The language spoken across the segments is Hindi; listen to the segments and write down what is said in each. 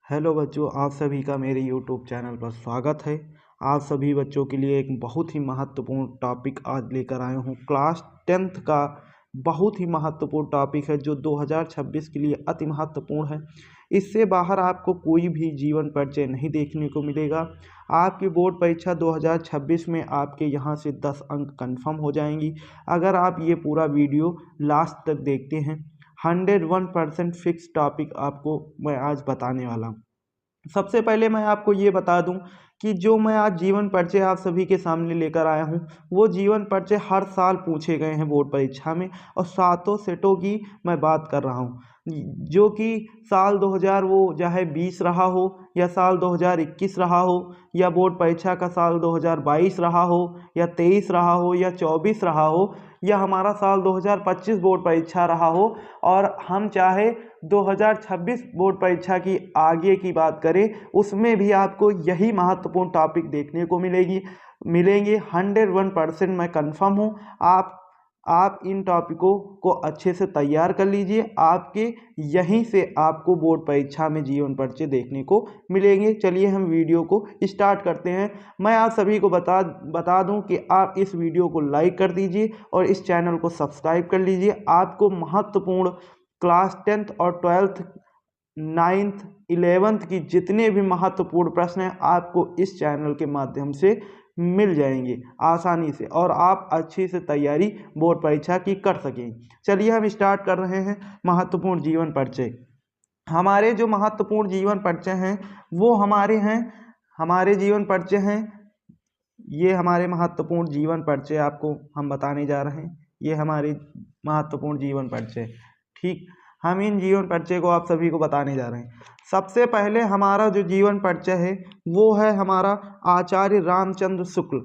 हेलो बच्चों, आप सभी का मेरे यूट्यूब चैनल पर स्वागत है। आप सभी बच्चों के लिए एक बहुत ही महत्वपूर्ण टॉपिक आज लेकर आया हूँ। क्लास 10th का बहुत ही महत्वपूर्ण टॉपिक है जो 2026 के लिए अति महत्वपूर्ण है। इससे बाहर आपको कोई भी जीवन परिचय नहीं देखने को मिलेगा। आपकी बोर्ड परीक्षा 2026 में आपके यहाँ से 10 अंक कन्फर्म हो जाएंगी अगर आप ये पूरा वीडियो लास्ट तक देखते हैं। 101% फिक्स टॉपिक आपको मैं आज बताने वाला हूँ। सबसे पहले मैं आपको ये बता दूं कि जो मैं आज जीवन परिचय आप सभी के सामने लेकर आया हूं वो जीवन परिचय हर साल पूछे गए हैं बोर्ड परीक्षा में, और सातों सेटों की मैं बात कर रहा हूं। जो कि साल 2000 वो चाहे 20 रहा हो या साल 2021 रहा हो या बोर्ड परीक्षा का साल 2022 रहा हो या 23 रहा हो या 24 रहा हो या हमारा साल 2025 बोर्ड परीक्षा रहा हो, और हम चाहे 2026 बोर्ड परीक्षा की आगे की बात करें उसमें भी आपको यही महत्वपूर्ण टॉपिक देखने को मिलेंगे 101% मैं कंफर्म हूँ। आप इन टॉपिकों को अच्छे से तैयार कर लीजिए, आपके यहीं से आपको बोर्ड परीक्षा में जीवन परिचय देखने को मिलेंगे। चलिए हम वीडियो को स्टार्ट करते हैं। मैं आप सभी को बता दूं कि आप इस वीडियो को लाइक कर दीजिए और इस चैनल को सब्सक्राइब कर लीजिए। आपको महत्वपूर्ण क्लास 10th और 12th 9th 11th की जितने भी महत्वपूर्ण प्रश्न हैं आपको इस चैनल के माध्यम से मिल जाएंगे आसानी से, और आप अच्छी से तैयारी बोर्ड परीक्षा की कर सकें। चलिए हम स्टार्ट कर रहे हैं महत्वपूर्ण जीवन परिचय। हमारे जो महत्वपूर्ण जीवन परिचय हैं वो हमारे जीवन परिचय हैं। ये हमारे महत्वपूर्ण जीवन परिचय आपको हम बताने जा रहे हैं। ये हमारे महत्वपूर्ण जीवन परिचय, ठीक। हम इन जीवन परिचय को आप सभी को बताने जा रहे हैं। सबसे पहले हमारा जो जीवन परिचय है वो है हमारा आचार्य रामचंद्र शुक्ल,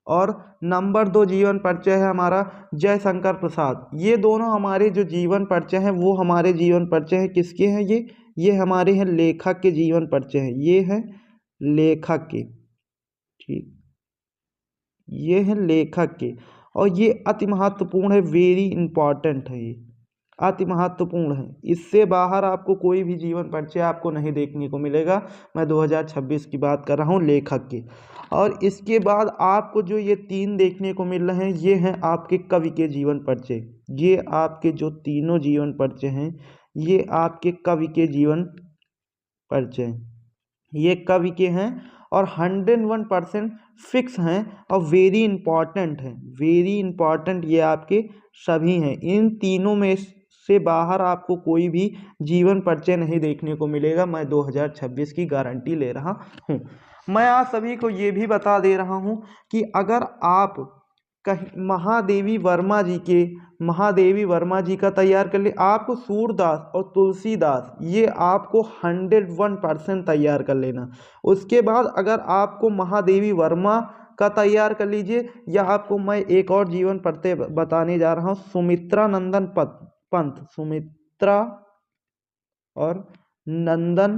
और नंबर 2 जीवन परिचय है हमारा जयशंकर प्रसाद। ये दोनों हमारे जो जीवन परिचय हैं वो हमारे जीवन परिचय हैं। किसके हैं ये हमारे हैं लेखक के जीवन परिचय हैं। ये है लेखक के, ठीक, ये है लेखक के, और ये अति महत्वपूर्ण है, वेरी इंपॉर्टेंट है, ये अति महत्वपूर्ण है। इससे बाहर आपको कोई भी जीवन परिचय आपको नहीं देखने को मिलेगा। मैं 2026 की बात कर रहा हूँ लेखक की। और इसके बाद आपको जो ये 3 देखने को मिल रहे हैं ये हैं आपके कवि के जीवन परिचय। ये आपके जो तीनों जीवन परिचय हैं ये आपके कवि के जीवन परिचय, ये कवि के हैं और 101% फिक्स हैं और वेरी इंपॉर्टेंट हैं। वेरी इंपॉर्टेंट ये आपके सभी हैं। इन तीनों में से बाहर आपको कोई भी जीवन परिचय नहीं देखने को मिलेगा। मैं 2026 की गारंटी ले रहा हूँ। मैं आप सभी को ये भी बता दे रहा हूँ कि अगर आप कहीं महादेवी वर्मा जी का तैयार कर ले, आपको सूरदास और तुलसीदास ये आपको 101% तैयार कर लेना। उसके बाद अगर आपको महादेवी वर्मा का तैयार कर लीजिए, या आपको मैं एक और जीवन परिचय बताने जा रहा हूँ सुमित्रा नंदन पंत, सुमित्रा और नंदन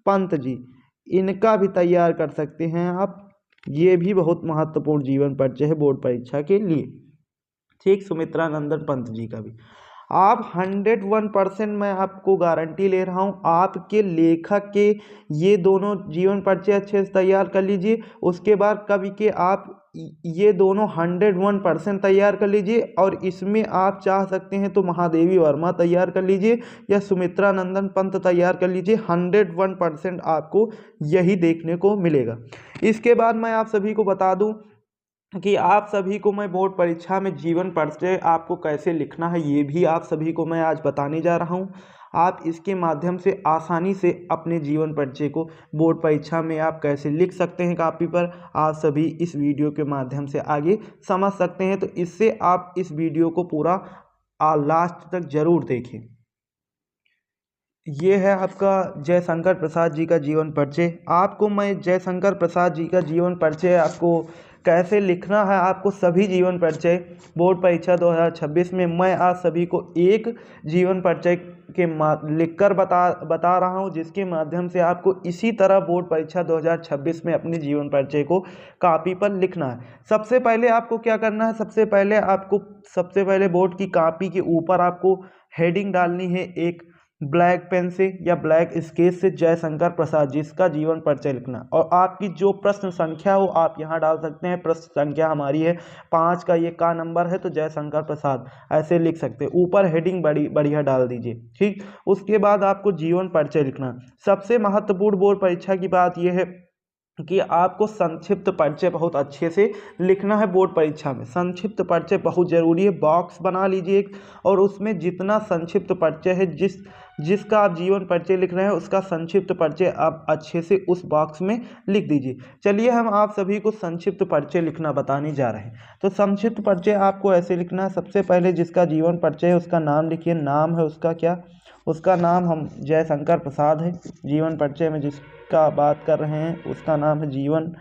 पंत जी, इनका भी तैयार कर सकते हैं आप। ये भी बहुत महत्वपूर्ण जीवन परिचय है बोर्ड परीक्षा के लिए, ठीक। सुमित्रा नंदन पंत जी का भी आप 101% मैं आपको गारंटी ले रहा हूँ आपके लेखक के ये दोनों जीवन परिचय अच्छे से तैयार कर लीजिए। उसके बाद कवि के आप ये दोनों 101% तैयार कर लीजिए, और इसमें आप चाह सकते हैं तो महादेवी वर्मा तैयार कर लीजिए या सुमित्रा नंदन पंत तैयार कर लीजिए। 101% आपको यही देखने को मिलेगा। इसके बाद मैं आप सभी को बता दूं कि आप सभी को मैं बोर्ड परीक्षा में जीवन परिचय आपको कैसे लिखना है ये भी आप सभी को मैं आज बताने जा रहा हूँ। आप इसके माध्यम से आसानी से अपने जीवन परिचय को बोर्ड परीक्षा में आप कैसे लिख सकते हैं कापी पर, आप सभी इस वीडियो के माध्यम से आगे समझ सकते हैं। तो इससे आप इस वीडियो को पूरा लास्ट तक जरूर देखें। ये है आपका जयशंकर प्रसाद जी का जीवन परिचय। आपको मैं जयशंकर प्रसाद जी का जीवन परिचय आपको कैसे लिखना है, आपको सभी जीवन परिचय बोर्ड परीक्षा 2026 में मैं आज सभी को एक जीवन परिचय के लिखकर बता रहा हूँ, जिसके माध्यम से आपको इसी तरह बोर्ड परीक्षा 2026 में अपने जीवन परिचय को कापी पर लिखना है। सबसे पहले आपको क्या करना है, सबसे पहले बोर्ड की कापी के ऊपर आपको हेडिंग डालनी है, एक ब्लैक पेन से या ब्लैक स्केच से जयशंकर प्रसाद, जिसका जीवन परिचय लिखना। और आपकी जो प्रश्न संख्या हो आप यहाँ डाल सकते हैं। प्रश्न संख्या हमारी है 5 का, ये का नंबर है तो जयशंकर प्रसाद ऐसे लिख सकते हैं। ऊपर हेडिंग बड़ी बढ़िया डाल दीजिए, ठीक। उसके बाद आपको जीवन परिचय लिखना। सबसे महत्वपूर्ण बोर्ड परीक्षा की बात यह है कि आपको संक्षिप्त परिचय बहुत अच्छे से लिखना है। बोर्ड परीक्षा में संक्षिप्त परिचय बहुत जरूरी है। बॉक्स बना लीजिए एक, और उसमें जितना संक्षिप्त परिचय है, जिसका आप जीवन परिचय लिख रहे हैं उसका संक्षिप्त परिचय आप अच्छे से उस बॉक्स में लिख दीजिए। चलिए हम आप सभी को संक्षिप्त परिचय लिखना बताने जा रहे हैं। तो संक्षिप्त परिचय आपको ऐसे लिखना है। सबसे पहले जिसका जीवन परिचय है उसका नाम लिखिए। नाम है उसका क्या, उसका नाम हम जयशंकर प्रसाद है। जीवन परिचय में जिसका बात कर रहे हैं उसका नाम है, जीवन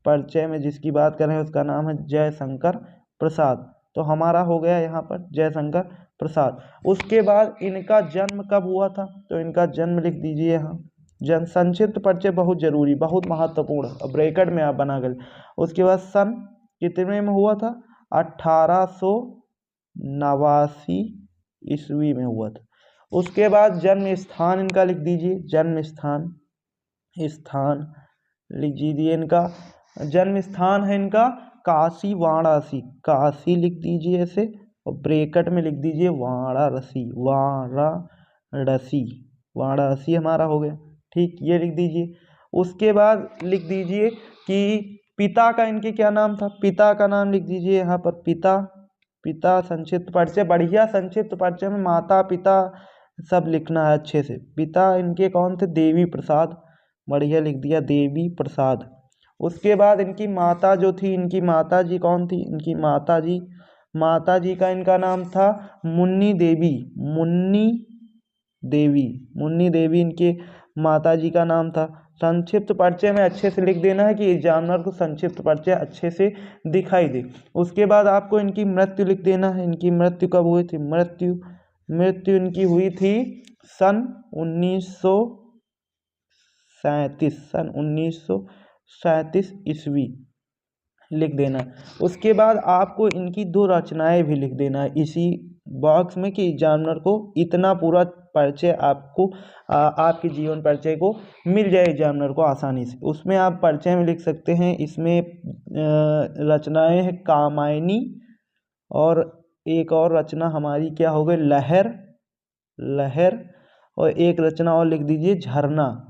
परिचय में जिसकी बात कर रहे हैं उसका नाम है जयशंकर प्रसाद। तो हमारा हो गया यहाँ पर जयशंकर प्रसाद। उसके बाद इनका जन्म कब हुआ था, तो इनका जन्म लिख दीजिए यहाँ। जन्म संक्षिप्त परिचय बहुत जरूरी, बहुत महत्वपूर्ण, अब ब्रैकेट में आप बना कर। उसके बाद सन कितने में हुआ था, 1889 ईस्वी में हुआ था। उसके बाद जन्म स्थान इनका लिख दीजिए। जन्म स्थान लिख दीजिए। इनका जन्म स्थान है इनका काशी वाराणसी। काशी लिख दीजिए ऐसे, और ब्रैकेट में लिख दीजिए वाराणसी। वाराणसी हमारा हो गया, ठीक, ये लिख दीजिए। उसके बाद लिख दीजिए कि पिता का इनके क्या नाम था। पिता का नाम लिख दीजिए यहाँ पर। पिता संक्षिप्त परिचय, बढ़िया संक्षिप्त परिचय में माता पिता सब लिखना है अच्छे से। पिता इनके कौन थे, देवी प्रसाद, बढ़िया लिख दिया देवी प्रसाद। उसके बाद इनकी माता जो थी, इनकी माता जी कौन थी, इनकी माता जी का इनका नाम था मुन्नी देवी इनके माता जी का नाम था। संक्षिप्त परिचय में अच्छे से लिख देना है कि एग्जामिनर को संक्षिप्त परिचय अच्छे से दिखाई दे। उसके बाद आपको इनकी मृत्यु लिख देना है। इनकी मृत्यु कब हुई थी, मृत्यु इनकी हुई थी सन 1937 ईस्वी लिख देना। उसके बाद आपको इनकी 2 रचनाएं भी लिख देना है इसी बॉक्स में, कि एग्जामिनर को इतना पूरा परिचय आपको आपके जीवन परिचय को मिल जाए एग्जामिनर को आसानी से। उसमें आप परिचय में लिख सकते हैं। इसमें रचनाएं हैं कामायनी, और एक और रचना हमारी क्या हो गई, लहर, और एक रचना और लिख दीजिए झरना।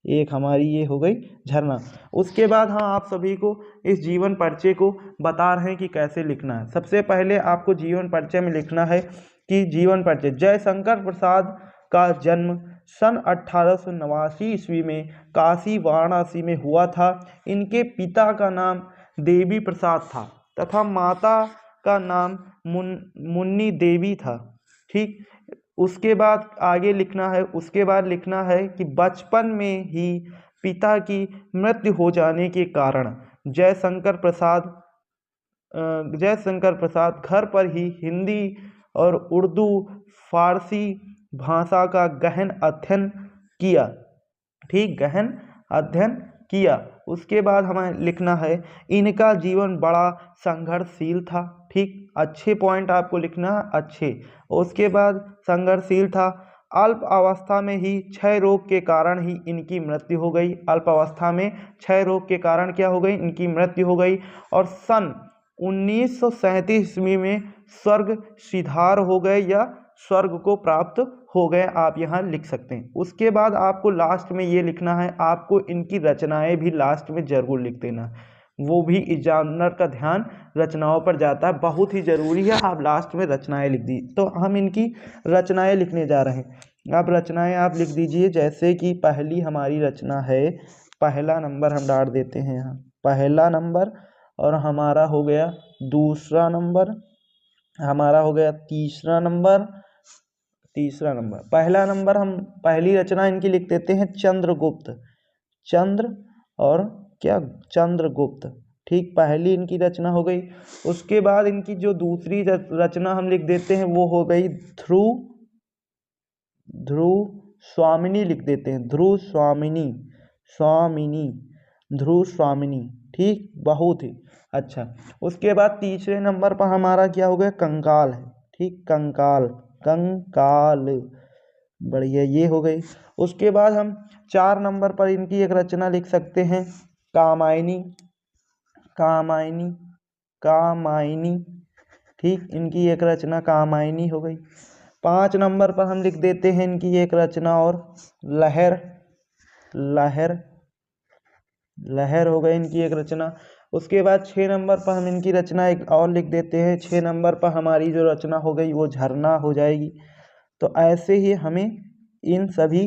एक हमारी ये हो गई झरना। उसके बाद हाँ, आप सभी को इस जीवन परिचय को बता रहे हैं कि कैसे लिखना है। सबसे पहले आपको जीवन परिचय में लिखना है कि जीवन परिचय, जयशंकर प्रसाद का जन्म सन 1889 ईस्वी में काशी वाराणसी में हुआ था। इनके पिता का नाम देवी प्रसाद था तथा माता का नाम मुन्नी देवी था, ठीक। उसके बाद आगे लिखना है, उसके बाद लिखना है कि बचपन में ही पिता की मृत्यु हो जाने के कारण जयशंकर प्रसाद घर पर ही हिंदी और उर्दू फारसी भाषा का गहन अध्ययन किया, ठीक, गहन अध्ययन किया। उसके बाद हमें लिखना है इनका जीवन बड़ा संघर्षशील था, ठीक, अच्छे पॉइंट आपको लिखना है, अच्छे। उसके बाद संघर्षशील था। अल्प अवस्था में ही क्षय रोग के कारण ही इनकी मृत्यु हो गई। अल्प अवस्था में क्षय रोग के कारण क्या हो गई, इनकी मृत्यु हो गई। और सन 1937 ईस्वी में स्वर्ग सिधार हो गए या स्वर्ग को प्राप्त हो गए, आप यहाँ लिख सकते हैं। उसके बाद आपको लास्ट में ये लिखना है, आपको इनकी रचनाएं भी लास्ट में जरूर लिख देना, वो भी एग्जामिनर का ध्यान रचनाओं पर जाता है, बहुत ही जरूरी है। आप लास्ट में रचनाएं लिख दी। तो हम इनकी रचनाएं लिखने जा रहे हैं। अब रचनाएं आप लिख दीजिए, जैसे कि पहली हमारी रचना है, पहला नंबर हम डाल देते हैं यहाँ, पहला नंबर, और हमारा हो गया दूसरा नंबर, हमारा हो गया तीसरा नंबर। पहला नंबर हम पहली रचना इनकी लिख देते हैं चंद्रगुप्त, चंद्रगुप्त, ठीक, पहली इनकी रचना हो गई। उसके बाद इनकी जो दूसरी रचना हम लिख देते हैं वो हो गई ध्रुव स्वामिनी लिख देते हैं, ध्रुव स्वामिनी, ठीक, बहुत ही अच्छा। उसके बाद तीसरे नंबर पर हमारा क्या हो गया, कंकाल है, ठीक, कंकाल। कंकाल। बढ़िया, ये हो गई। उसके बाद हम 4 नंबर पर इनकी एक रचना लिख सकते हैं, कामायनी। कामायनी, कामायनी, ठीक, इनकी एक रचना कामायनी हो गई। 5 नंबर पर हम लिख देते हैं इनकी एक रचना और, लहर। लहर, लहर हो गई इनकी एक रचना। उसके बाद 6 नंबर पर हम इनकी रचना एक और लिख देते हैं। 6 नंबर पर हमारी जो रचना हो गई वो झरना हो जाएगी। तो ऐसे ही हमें इन सभी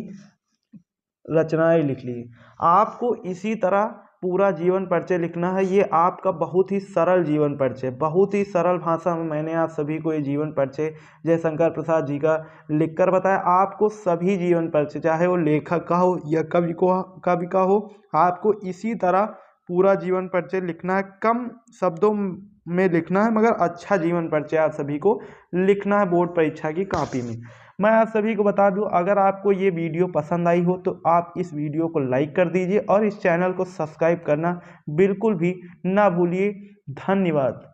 रचनाएं लिख ली। आपको इसी तरह पूरा जीवन परिचय लिखना है। ये आपका बहुत ही सरल जीवन परिचय, बहुत ही सरल भाषा में मैंने आप सभी को ये जीवन परिचय जयशंकर प्रसाद जी का लिखकर बताया। आपको सभी जीवन परिचय, चाहे वो लेखक का हो या कवि का हो, आपको इसी तरह पूरा जीवन परिचय लिखना है। कम शब्दों में लिखना है, मगर अच्छा जीवन परिचय आप सभी को लिखना है बोर्ड परीक्षा की कॉपी में। मैं आप सभी को बता दूं, अगर आपको ये वीडियो पसंद आई हो तो आप इस वीडियो को लाइक कर दीजिए और इस चैनल को सब्सक्राइब करना बिल्कुल भी ना भूलिए। धन्यवाद।